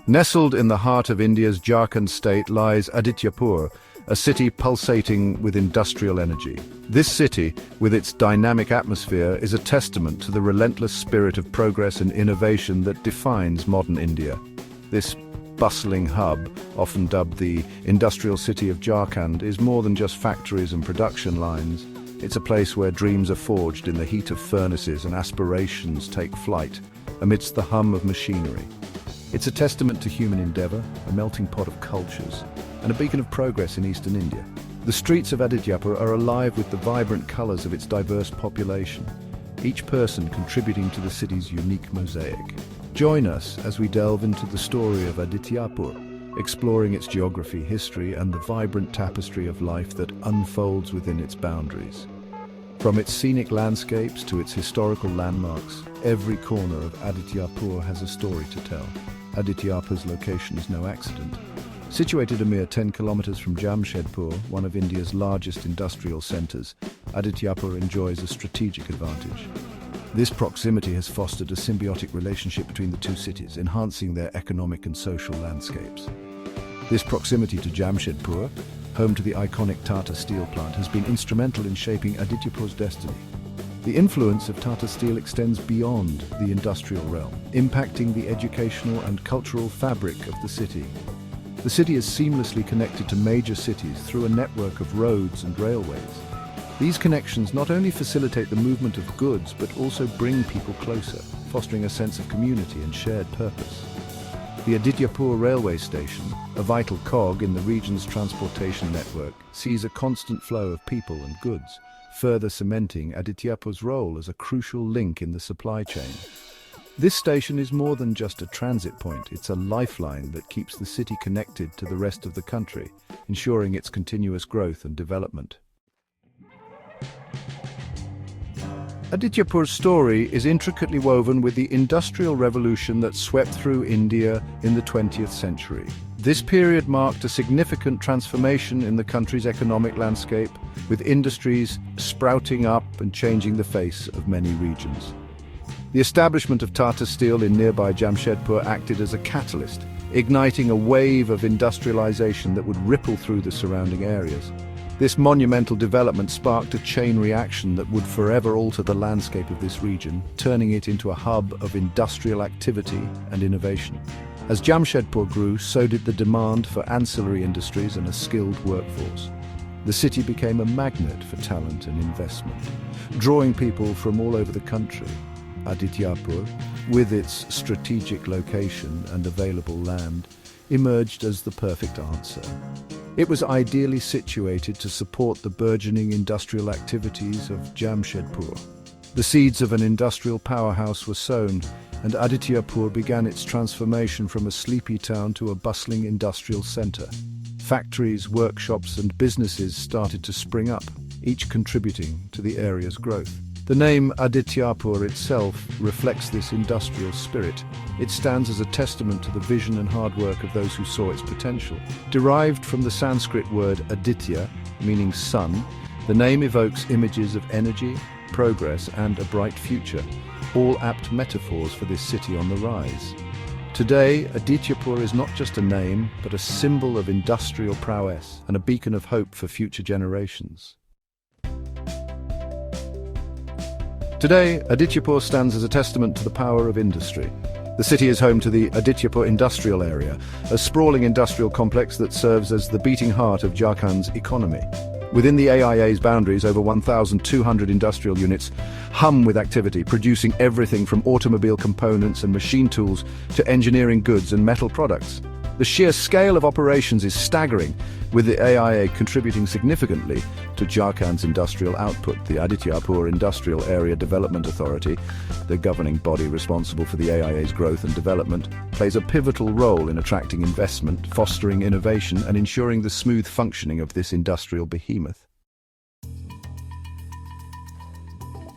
Nestled in the heart of India's Jharkhand state lies Adityapur, a city pulsating with industrial energy. This city, with its dynamic atmosphere, is a testament to the relentless spirit of progress and innovation that defines modern India. This bustling hub, often dubbed the industrial city of Jharkhand, is more than just factories and production lines. It's a place where dreams are forged in the heat of furnaces and aspirations take flight amidst the hum of machinery. It's a testament to human endeavor, a melting pot of cultures, and a beacon of progress in eastern India. The streets of Adityapur are alive with the vibrant colors of its diverse population, each person contributing to the city's unique mosaic. Join us as we delve into the story of Adityapur, exploring its geography, history, and the vibrant tapestry of life that unfolds within its boundaries. From its scenic landscapes to its historical landmarks, every corner of Adityapur has a story to tell. Adityapur's location is no accident. Situated a mere 10 kilometers from Jamshedpur, one of India's largest industrial centers, Adityapur enjoys a strategic advantage. This proximity has fostered a symbiotic relationship between the two cities, enhancing their economic and social landscapes. This proximity to Jamshedpur, home to the iconic Tata Steel plant, has been instrumental in shaping Adityapur's destiny. The influence of Tata Steel extends beyond the industrial realm, impacting the educational and cultural fabric of the city. The city is seamlessly connected to major cities through a network of roads and railways. These connections not only facilitate the movement of goods, but also bring people closer, fostering a sense of community and shared purpose. The Adityapur railway station, a vital cog in the region's transportation network, sees a constant flow of people and goods, further cementing Adityapur's role as a crucial link in the supply chain. This station is more than just a transit point, it's a lifeline that keeps the city connected to the rest of the country, ensuring its continuous growth and development. Adityapur's story is intricately woven with the industrial revolution that swept through India in the 20th century. This period marked a significant transformation in the country's economic landscape, with industries sprouting up and changing the face of many regions. The establishment of Tata Steel in nearby Jamshedpur acted as a catalyst, igniting a wave of industrialization that would ripple through the surrounding areas. This monumental development sparked a chain reaction that would forever alter the landscape of this region, turning it into a hub of industrial activity and innovation. As Jamshedpur grew, so did the demand for ancillary industries and a skilled workforce. The city became a magnet for talent and investment, drawing people from all over the country. Adityapur, with its strategic location and available land, emerged as the perfect answer. It was ideally situated to support the burgeoning industrial activities of Jamshedpur. The seeds of an industrial powerhouse were sown, and Adityapur began its transformation from a sleepy town to a bustling industrial center. Factories, workshops, and businesses started to spring up, each contributing to the area's growth. The name Adityapur itself reflects this industrial spirit. It stands as a testament to the vision and hard work of those who saw its potential. Derived from the Sanskrit word Aditya, meaning sun, the name evokes images of energy, progress, and a bright future, all apt metaphors for this city on the rise. Today, Adityapur is not just a name, but a symbol of industrial prowess and a beacon of hope for future generations. Today, Adityapur stands as a testament to the power of industry. The city is home to the Adityapur Industrial Area, a sprawling industrial complex that serves as the beating heart of Jharkhand's economy. Within the AIA's boundaries, over 1,200 industrial units hum with activity, producing everything from automobile components and machine tools to engineering goods and metal products. The sheer scale of operations is staggering, with the AIA contributing significantly to Jharkhand's industrial output. The Adityapur Industrial Area Development Authority, the governing body responsible for the AIA's growth and development, plays a pivotal role in attracting investment, fostering innovation, and ensuring the smooth functioning of this industrial behemoth.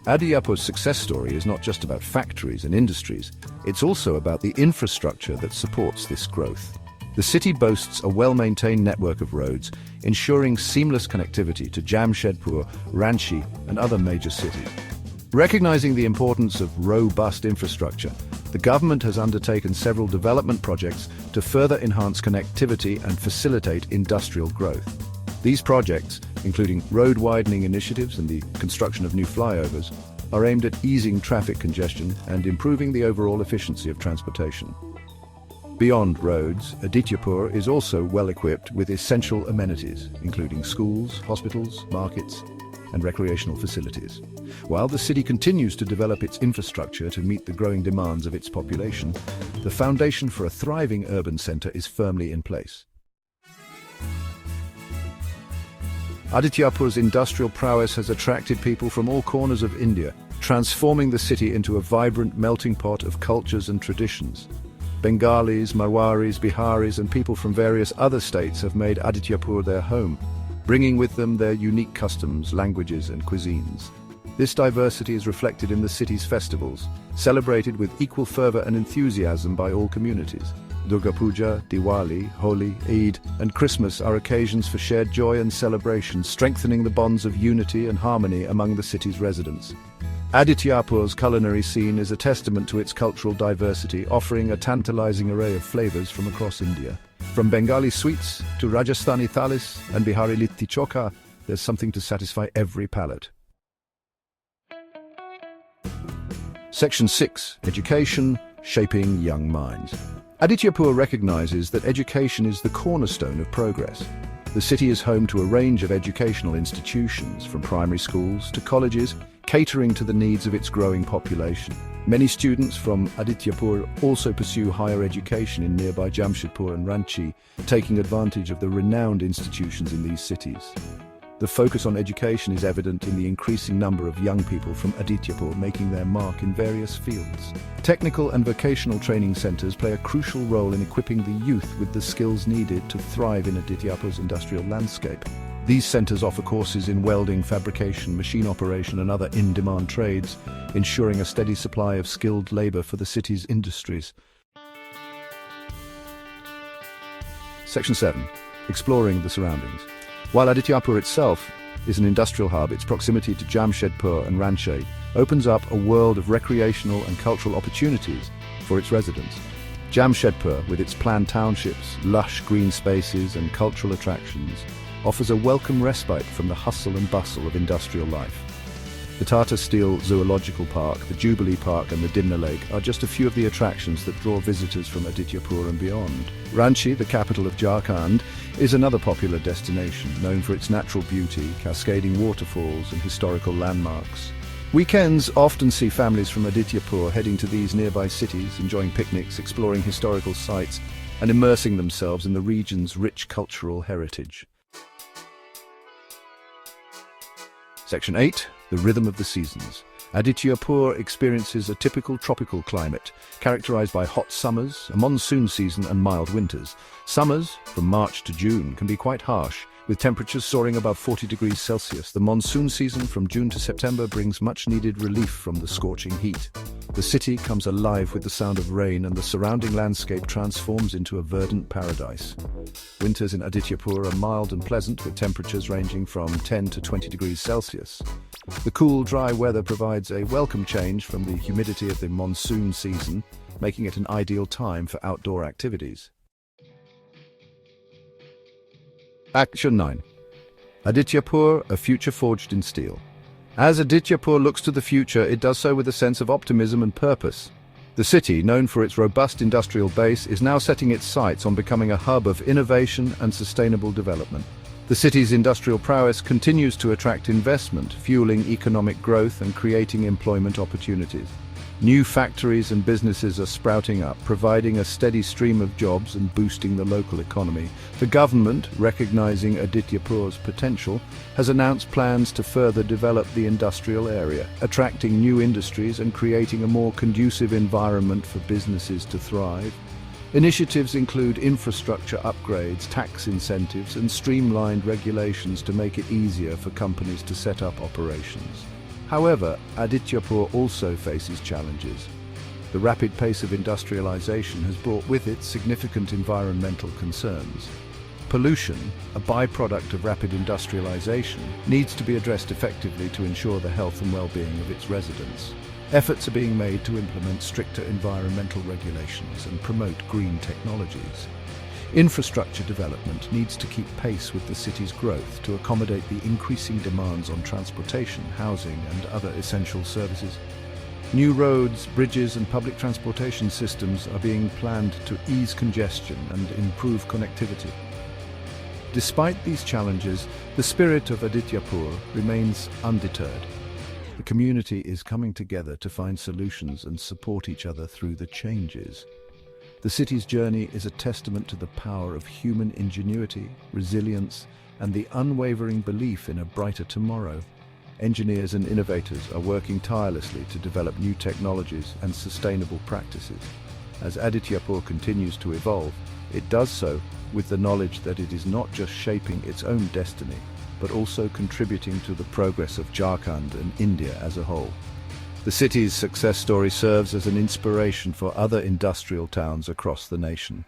Adityapur's success story is not just about factories and industries, it's also about the infrastructure that supports this growth. The city boasts a well-maintained network of roads, ensuring seamless connectivity to Jamshedpur, Ranchi, and other major cities. Recognizing the importance of robust infrastructure, the government has undertaken several development projects to further enhance connectivity and facilitate industrial growth. These projects, including road widening initiatives and the construction of new flyovers, are aimed at easing traffic congestion and improving the overall efficiency of transportation. Beyond roads, Adityapur is also well equipped with essential amenities, including schools, hospitals, markets, and recreational facilities. While the city continues to develop its infrastructure to meet the growing demands of its population, the foundation for a thriving urban centre is firmly in place. Adityapur's industrial prowess has attracted people from all corners of India, transforming the city into a vibrant melting pot of cultures and traditions. Bengalis, Marwaris, Biharis, and people from various other states have made Adityapur their home, bringing with them their unique customs, languages, and cuisines. This diversity is reflected in the city's festivals, celebrated with equal fervor and enthusiasm by all communities. Durga Puja, Diwali, Holi, Eid, and Christmas are occasions for shared joy and celebration, strengthening the bonds of unity and harmony among the city's residents. Adityapur's culinary scene is a testament to its cultural diversity, offering a tantalizing array of flavors from across India. From Bengali sweets to Rajasthani thalis and Bihari litti chokha, there's something to satisfy every palate. Section 6. Education, Shaping Young Minds. Adityapur recognizes that education is the cornerstone of progress. The city is home to a range of educational institutions, from primary schools to colleges, catering to the needs of its growing population. Many students from Adityapur also pursue higher education in nearby Jamshedpur and Ranchi, taking advantage of the renowned institutions in these cities. The focus on education is evident in the increasing number of young people from Adityapur making their mark in various fields. Technical and vocational training centers play a crucial role in equipping the youth with the skills needed to thrive in Adityapur's industrial landscape. These centers offer courses in welding, fabrication, machine operation, and other in-demand trades, ensuring a steady supply of skilled labor for the city's industries. Section 7. Exploring the surroundings. While Adityapur itself is an industrial hub, its proximity to Jamshedpur and Ranchi opens up a world of recreational and cultural opportunities for its residents. Jamshedpur, with its planned townships, lush green spaces, and cultural attractions, offers a welcome respite from the hustle and bustle of industrial life. The Tata Steel Zoological Park, the Jubilee Park, and the Dimna Lake are just a few of the attractions that draw visitors from Adityapur and beyond. Ranchi, the capital of Jharkhand, is another popular destination, known for its natural beauty, cascading waterfalls, and historical landmarks. Weekends often see families from Adityapur heading to these nearby cities, enjoying picnics, exploring historical sites, and immersing themselves in the region's rich cultural heritage. Section 8. The Rhythm of the Seasons. Adityapur experiences a typical tropical climate, characterized by hot summers, a monsoon season, and mild winters. Summers, from March to June, can be quite harsh, with temperatures soaring above 40 degrees Celsius. The monsoon season, from June to September, brings much-needed relief from the scorching heat. The city comes alive with the sound of rain, and the surrounding landscape transforms into a verdant paradise. Winters in Adityapur are mild and pleasant, with temperatures ranging from 10 to 20 degrees Celsius. The cool, dry weather provides a welcome change from the humidity of the monsoon season, making it an ideal time for outdoor activities. Action 9. Adityapur, a future forged in steel. As Adityapur looks to the future, it does so with a sense of optimism and purpose. The city, known for its robust industrial base, is now setting its sights on becoming a hub of innovation and sustainable development. The city's industrial prowess continues to attract investment, fueling economic growth and creating employment opportunities. New factories and businesses are sprouting up, providing a steady stream of jobs and boosting the local economy. The government, recognizing Adityapur's potential, has announced plans to further develop the industrial area, attracting new industries and creating a more conducive environment for businesses to thrive. Initiatives include infrastructure upgrades, tax incentives, and streamlined regulations to make it easier for companies to set up operations. However, Adityapur also faces challenges. The rapid pace of industrialization has brought with it significant environmental concerns. Pollution, a byproduct of rapid industrialization, needs to be addressed effectively to ensure the health and well-being of its residents. Efforts are being made to implement stricter environmental regulations and promote green technologies. Infrastructure development needs to keep pace with the city's growth to accommodate the increasing demands on transportation, housing, and other essential services. New roads, bridges, and public transportation systems are being planned to ease congestion and improve connectivity. Despite these challenges, the spirit of Adityapur remains undeterred. The community is coming together to find solutions and support each other through the changes. The city's journey is a testament to the power of human ingenuity, resilience, and the unwavering belief in a brighter tomorrow. Engineers and innovators are working tirelessly to develop new technologies and sustainable practices. As Adityapur continues to evolve, it does so with the knowledge that it is not just shaping its own destiny, but also contributing to the progress of Jharkhand and India as a whole. The city's success story serves as an inspiration for other industrial towns across the nation.